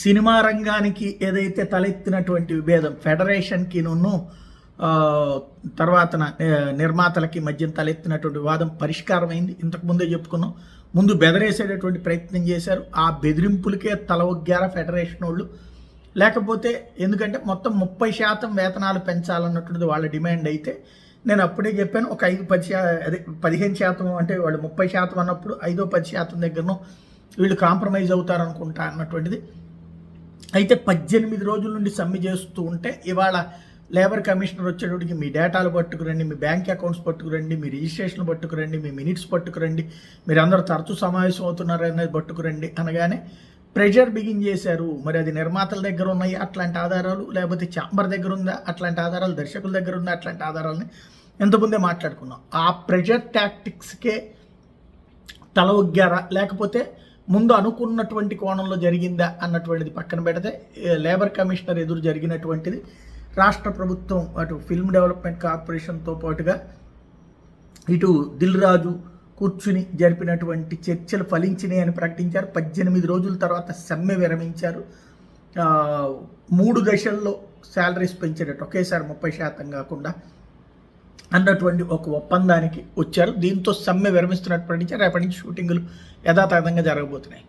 Cinema రంగానికి ఏదైతే తలెత్తినటువంటి విభేదం ఫెడరేషన్కిను తర్వాత నిర్మాతలకి మధ్య తలెత్తినటువంటి వివాదం పరిష్కారమైంది. ఇంతకుముందే చెప్పుకున్నాం. ముందు బెదిరేసేటటువంటి ప్రయత్నం చేశారు. ఆ బెదిరింపులకే తల ఒగ్గారా ఫెడరేషన్ వాళ్ళు. లేకపోతే ఎందుకంటే మొత్తం 30% వేతనాలు పెంచాలన్నటువంటిది వాళ్ళ డిమాండ్ అయితే నేను అప్పుడే చెప్పాను. ఒక 15% అంటే వాళ్ళు 30% అన్నప్పుడు 5-10% దగ్గరను వీళ్ళు కాంప్రమైజ్ అవుతారనుకుంటా అన్నటువంటిది. అయితే 18 రోజుల నుండి సమ్మె చేస్తూ ఉంటే ఇవాళ లేబర్ కమిషనర్ వచ్చేటప్పటికి మీ డేటాలు పట్టుకురండి, మీ బ్యాంక్ అకౌంట్స్ పట్టుకురండి, మీ రిజిస్ట్రేషన్లు పట్టుకురండి, మీ మినిట్స్ పట్టుకురండి, మీరు అందరూ తరచూ సమావేశం అవుతున్నారు అనేది పట్టుకురండి అనగానే ప్రెషర్ బిగిన్ చేశారు. మరి అది నిర్మాతల దగ్గర ఉన్నాయి అట్లాంటి ఆధారాలు, లేకపోతే ఛాంబర్ దగ్గర ఉందా అట్లాంటి ఆధారాలు, దర్శకుల దగ్గర ఉందా అట్లాంటి ఆధారాలని ఎంతమందే మాట్లాడుకున్నాం. ఆ ప్రెషర్ టాక్టిక్స్కే తల ఒగ్గారా, లేకపోతే ముందు అనుకున్నటువంటి కోణంలో జరిగిందా అన్నటువంటిది పక్కన పెడితే లేబర్ కమిషనర్ ఎదురు జరిగినటువంటిది రాష్ట్ర ప్రభుత్వం అటు ఫిల్మ్ డెవలప్మెంట్ కార్పొరేషన్తో పాటుగా ఇటు దిల్ రాజు కూర్చుని జరిపినటువంటి చర్చలు ఫలించినాయి అని ప్రకటించారు. 18 రోజుల తర్వాత సమ్మె విరమించారు. 3 దశల్లో శాలరీస్ పెంచేటట్టు ఒకేసారి 30% కాకుండా అన్నటువంటి ఒక ఒప్పందానికి వచ్చారు. దీంతో సమ్మె విరమిస్తున్నట్టు ప్రకటించారు. రేపటి నుంచి షూటింగులు యథాతథంగా జరగబోతున్నాయి.